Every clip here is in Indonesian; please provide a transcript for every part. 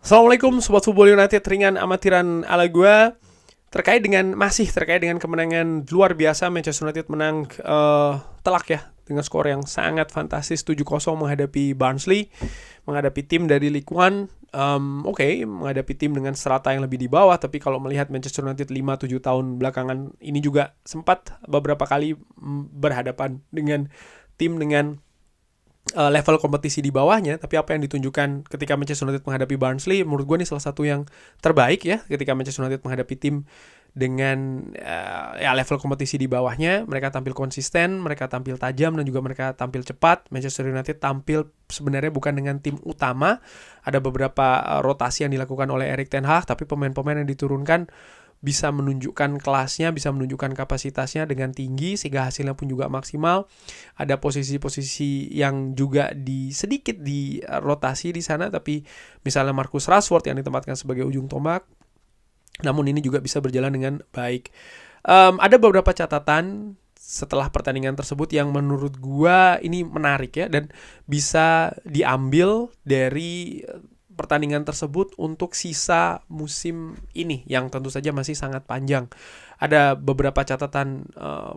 Assalamualaikum Sobat Football United, ringan amatiran ala gue terkait dengan kemenangan luar biasa. Manchester United menang telak ya dengan skor yang sangat fantastis 7-0 menghadapi Barnsley, menghadapi tim dari League One. Menghadapi tim dengan strata yang lebih di bawah, tapi kalau melihat Manchester United 5-7 tahun belakangan ini juga sempat beberapa kali berhadapan dengan tim dengan level kompetisi di bawahnya. Tapi apa yang ditunjukkan ketika Manchester United menghadapi Barnsley, menurut gue ini salah satu yang terbaik ya. Ketika Manchester United menghadapi tim dengan level kompetisi di bawahnya, mereka tampil konsisten, mereka tampil tajam, dan juga mereka tampil cepat. Manchester United tampil sebenarnya bukan dengan tim utama. Ada beberapa rotasi yang dilakukan oleh Erik ten Hag, tapi pemain-pemain yang diturunkan bisa menunjukkan kelasnya, bisa menunjukkan kapasitasnya dengan tinggi, sehingga hasilnya pun juga maksimal. Ada posisi-posisi yang juga sedikit di rotasi di sana, tapi misalnya Marcus Rashford yang ditempatkan sebagai ujung tombak, namun ini juga bisa berjalan dengan baik. Ada beberapa catatan setelah pertandingan tersebut yang menurut gua ini menarik ya, dan bisa diambil dari pertandingan tersebut untuk sisa musim ini yang tentu saja masih sangat panjang. Ada beberapa catatan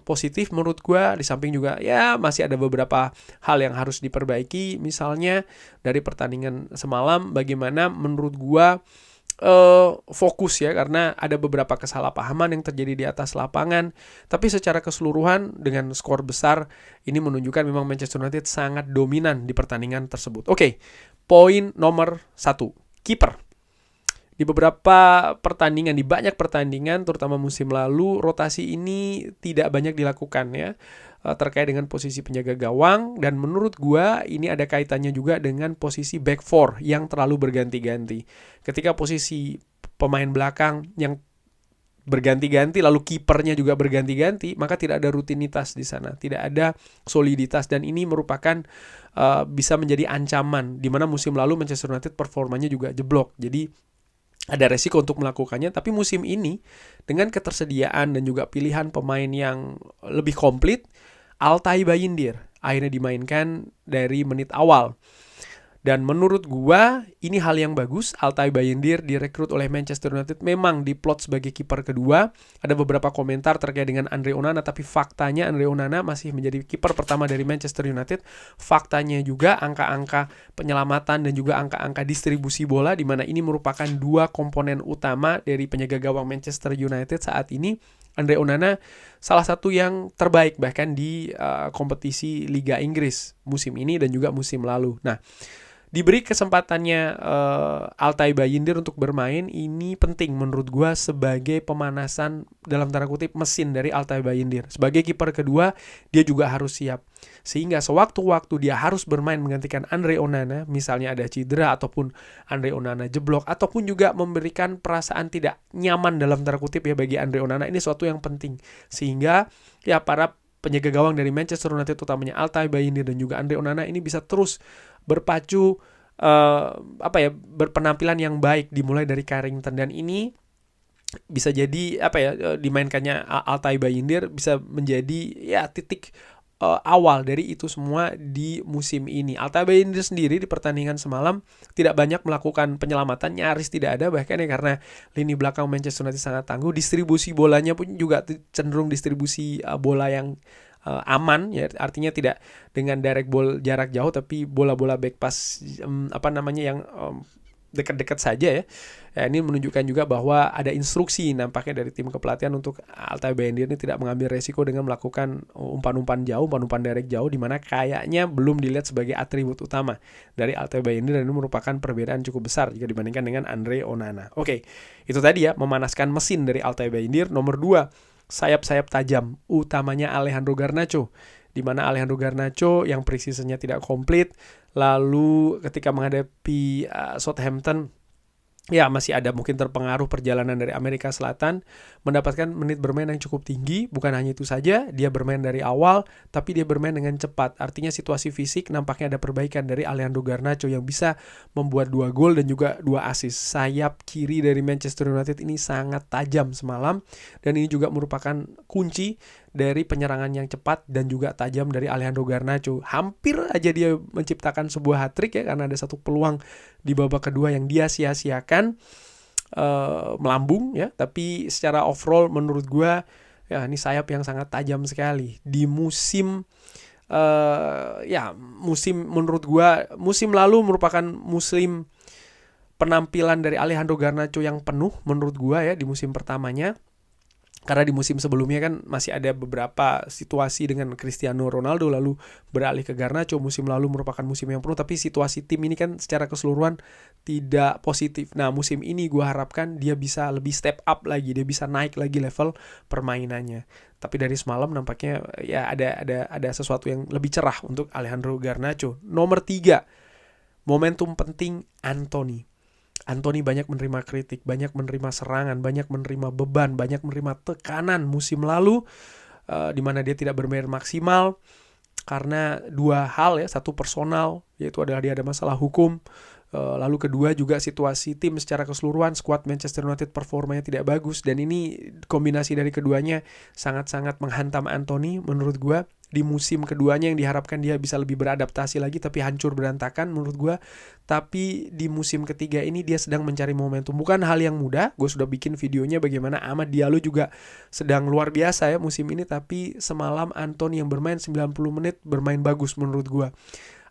positif menurut gue, di samping juga ya masih ada beberapa hal yang harus diperbaiki. Misalnya dari pertandingan semalam, bagaimana menurut gue fokus ya, karena ada beberapa kesalahpahaman yang terjadi di atas lapangan. Tapi secara keseluruhan dengan skor besar ini menunjukkan memang Manchester United sangat dominan di pertandingan tersebut. Oke, poin nomor 1, kiper. Di beberapa pertandingan, di banyak pertandingan terutama musim lalu, rotasi ini tidak banyak dilakukan ya, terkait dengan posisi penjaga gawang. Dan menurut gua ini ada kaitannya juga dengan posisi back four yang terlalu berganti-ganti. Ketika posisi pemain belakang yang berganti-ganti, lalu kipernya juga berganti-ganti, maka tidak ada rutinitas di sana, tidak ada soliditas, dan ini merupakan bisa menjadi ancaman, di mana musim lalu Manchester United performanya juga jeblok. Jadi ada resiko untuk melakukannya. Tapi musim ini dengan ketersediaan dan juga pilihan pemain yang lebih komplit, Altay Bayindir akhirnya dimainkan dari menit awal. Dan menurut gua ini hal yang bagus. Altay Bayindir direkrut oleh Manchester United, memang diplot sebagai kiper kedua. Ada beberapa komentar terkait dengan Andre Onana, tapi faktanya Andre Onana masih menjadi kiper pertama dari Manchester United. Faktanya juga angka-angka penyelamatan dan juga angka-angka distribusi bola, di mana ini merupakan dua komponen utama dari penjaga gawang Manchester United saat ini. Andre Onana salah satu yang terbaik bahkan di kompetisi Liga Inggris musim ini dan juga musim lalu. Nah, diberi kesempatannya Altay Bayindir untuk bermain, ini penting menurut gue sebagai pemanasan dalam tanda kutip mesin dari Altay Bayindir. Sebagai kiper kedua, dia juga harus siap. Sehingga sewaktu-waktu dia harus bermain menggantikan Andre Onana, misalnya ada cedera ataupun Andre Onana jeblok, ataupun juga memberikan perasaan tidak nyaman dalam tanda kutip ya bagi Andre Onana, ini suatu yang penting. Sehingga ya para penjaga gawang dari Manchester United, utamanya Altay Bayindir dan juga Andre Onana, ini bisa terus berpacu berpenampilan yang baik dimulai dari Carrington. Dan ini bisa jadi dimainkannya Altay Bayindir bisa menjadi ya titik awal dari itu semua di musim ini. Altay Bayindir sendiri di pertandingan semalam tidak banyak melakukan penyelamatan, nyaris tidak ada bahkan ya, karena lini belakang Manchester United sangat tangguh. Distribusi bolanya pun juga cenderung distribusi bola yang aman ya, artinya tidak dengan direct ball jarak jauh, tapi bola-bola back pass yang dekat-dekat saja ya. Ini menunjukkan juga bahwa ada instruksi nampaknya dari tim kepelatihan untuk Altay Bayindir ini tidak mengambil resiko dengan melakukan umpan-umpan jauh, umpan-umpan direct jauh, di mana kayaknya belum dilihat sebagai atribut utama dari Altay Bayindir, dan ini merupakan perbedaan cukup besar jika dibandingkan dengan Andre Onana. Oke, itu tadi ya, memanaskan mesin dari Altay Bayindir. Nomor 2, sayap-sayap tajam, utamanya Alejandro Garnacho, di mana Alejandro Garnacho yang preseasonnya tidak komplit, lalu ketika menghadapi Southampton ya masih ada mungkin terpengaruh perjalanan dari Amerika Selatan, mendapatkan menit bermain yang cukup tinggi. Bukan hanya itu saja, dia bermain dari awal, tapi dia bermain dengan cepat. Artinya situasi fisik nampaknya ada perbaikan dari Alejandro Garnacho yang bisa membuat 2 gol dan juga 2 assist. Sayap kiri dari Manchester United ini sangat tajam semalam, dan ini juga merupakan kunci dari penyerangan yang cepat dan juga tajam dari Alejandro Garnacho. Hampir aja dia menciptakan sebuah hat-trick ya, karena ada satu peluang di babak kedua yang dia sia-siakan, melambung ya. Tapi secara overall menurut gue ya ini sayap yang sangat tajam sekali di musim menurut gua musim lalu merupakan musim penampilan dari Alejandro Garnacho yang penuh menurut gua ya di musim pertamanya. Karena di musim sebelumnya kan masih ada beberapa situasi dengan Cristiano Ronaldo lalu beralih ke Garnacho. Musim lalu merupakan musim yang penuh, tapi situasi tim ini kan secara keseluruhan tidak positif. Nah musim ini gue harapkan dia bisa lebih step up lagi, dia bisa naik lagi level permainannya. Tapi dari semalam nampaknya ya ada sesuatu yang lebih cerah untuk Alejandro Garnacho. Nomor 3, momentum penting Antony banyak menerima kritik, banyak menerima serangan, banyak menerima beban, banyak menerima tekanan musim lalu, di mana dia tidak bermain maksimal karena dua hal ya, satu personal, yaitu adalah dia ada masalah hukum, lalu kedua juga situasi tim secara keseluruhan, skuad Manchester United performanya tidak bagus, dan ini kombinasi dari keduanya sangat-sangat menghantam Antony menurut gue. Di musim keduanya yang diharapkan dia bisa lebih beradaptasi lagi, tapi hancur berantakan menurut gue. Tapi di musim ketiga ini dia sedang mencari momentum. Bukan hal yang mudah, gue sudah bikin videonya bagaimana Amad Diallo juga sedang luar biasa ya musim ini. Tapi semalam Antony yang bermain 90 menit bermain bagus menurut gue.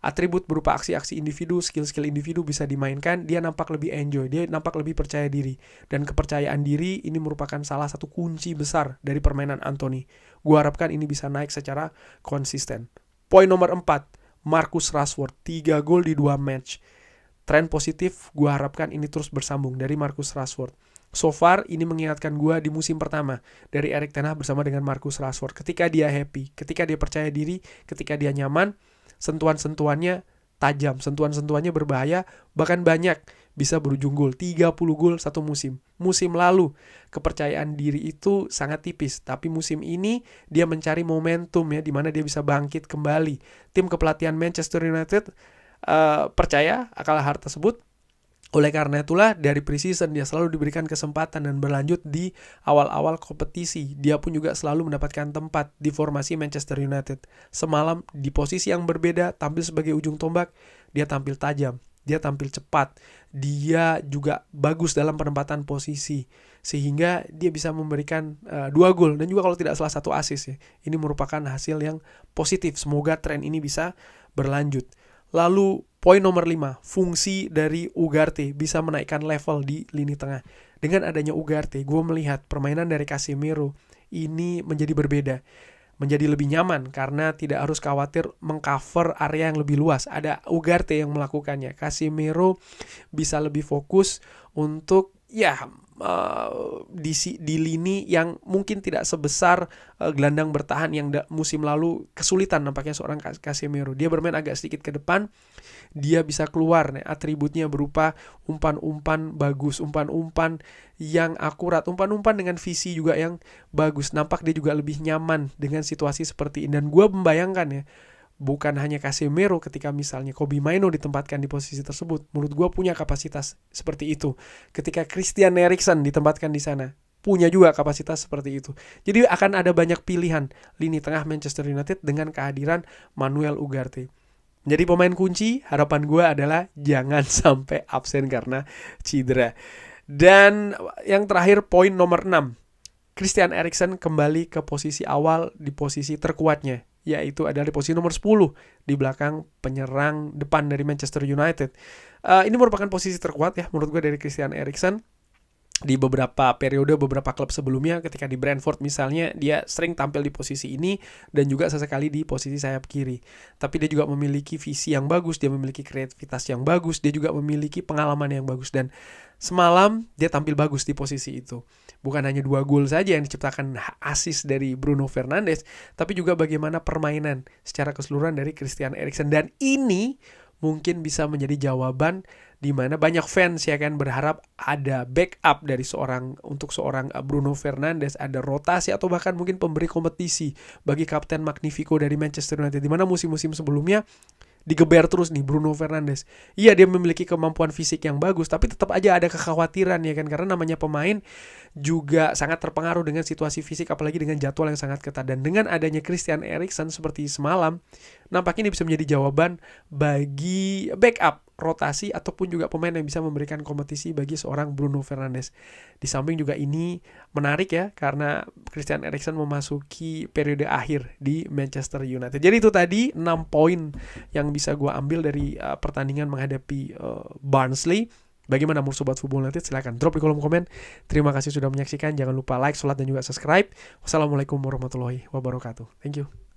Atribut berupa aksi-aksi individu, skill-skill individu bisa dimainkan, dia nampak lebih enjoy, dia nampak lebih percaya diri. Dan kepercayaan diri ini merupakan salah satu kunci besar dari permainan Antony. Gue harapkan ini bisa naik secara konsisten. Poin nomor 4, Marcus Rashford, 3 gol di 2 match. Tren positif, gue harapkan ini terus bersambung dari Marcus Rashford. So far, ini mengingatkan gue di musim pertama dari Erik ten Hag bersama dengan Marcus Rashford. Ketika dia happy, ketika dia percaya diri, ketika dia nyaman, sentuhan-sentuhannya tajam, sentuhan-sentuhannya berbahaya, bahkan banyak bisa berujung gol, 30 gol satu musim. Musim lalu kepercayaan diri itu sangat tipis, tapi musim ini dia mencari momentum ya, di mana dia bisa bangkit kembali. Tim kepelatihan Manchester United percaya akan hal tersebut. Oleh karena itulah dari preseason dia selalu diberikan kesempatan dan berlanjut di awal-awal kompetisi. Dia pun juga selalu mendapatkan tempat di formasi Manchester United. Semalam di posisi yang berbeda, tampil sebagai ujung tombak, dia tampil tajam, dia tampil cepat, dia juga bagus dalam penempatan posisi. Sehingga dia bisa memberikan 2 gol dan juga kalau tidak salah 1 assist ya. Ini merupakan hasil yang positif. Semoga tren ini bisa berlanjut. Lalu poin nomor 5, fungsi dari Ugarte bisa menaikkan level di lini tengah. Dengan adanya Ugarte, gue melihat permainan dari Casemiro ini menjadi berbeda. Menjadi lebih nyaman karena tidak harus khawatir mengcover area yang lebih luas. Ada Ugarte yang melakukannya. Casemiro bisa lebih fokus untuk di lini yang mungkin tidak sebesar gelandang bertahan yang musim lalu kesulitan nampaknya seorang Casemiro. Dia bermain agak sedikit ke depan, dia bisa keluar nih, atributnya berupa umpan-umpan bagus, umpan-umpan yang akurat, umpan-umpan dengan visi juga yang bagus. Nampak dia juga lebih nyaman dengan situasi seperti ini. Dan gue membayangkan ya, bukan hanya Casemiro ketika misalnya Kobbie Mainoo ditempatkan di posisi tersebut, menurut gue punya kapasitas seperti itu. Ketika Christian Eriksen ditempatkan di sana, punya juga kapasitas seperti itu. Jadi akan ada banyak pilihan lini tengah Manchester United dengan kehadiran Manuel Ugarte. Jadi pemain kunci, harapan gue adalah jangan sampai absen karena cedera. Dan yang terakhir poin nomor 6, Christian Eriksen kembali ke posisi awal di posisi terkuatnya, yaitu adalah di posisi nomor 10 di belakang penyerang depan dari Manchester United. Ini merupakan posisi terkuat ya menurut gue dari Christian Eriksen. Di beberapa periode, beberapa klub sebelumnya, ketika di Brentford misalnya, dia sering tampil di posisi ini dan juga sesekali di posisi sayap kiri. Tapi dia juga memiliki visi yang bagus, dia memiliki kreativitas yang bagus, dia juga memiliki pengalaman yang bagus. Dan semalam dia tampil bagus di posisi itu. Bukan hanya 2 gol saja yang diciptakan assist dari Bruno Fernandes, tapi juga bagaimana permainan secara keseluruhan dari Christian Eriksen. Dan ini mungkin bisa menjadi jawaban di mana banyak fans ya kan berharap ada backup dari seorang Bruno Fernandes, ada rotasi atau bahkan mungkin pemberi kompetisi bagi Kapten Magnifico dari Manchester United, di mana musim-musim sebelumnya digeber terus nih Bruno Fernandes. Iya, dia memiliki kemampuan fisik yang bagus, tapi tetap aja ada kekhawatiran ya kan, karena namanya pemain juga sangat terpengaruh dengan situasi fisik, apalagi dengan jadwal yang sangat ketat. Dan dengan adanya Christian Eriksen seperti semalam, nampaknya ini bisa menjadi jawaban bagi backup rotasi ataupun juga pemain yang bisa memberikan kompetisi bagi seorang Bruno Fernandes. Di samping juga ini menarik ya, karena Christian Eriksen memasuki periode akhir di Manchester United. Jadi itu tadi 6 poin yang bisa gue ambil dari pertandingan menghadapi Barnsley. Bagaimana menurut Sobat Football United? Silahkan drop di kolom komen. Terima kasih sudah menyaksikan. Jangan lupa like, sholat, dan juga subscribe. Wassalamualaikum warahmatullahi wabarakatuh. Thank you.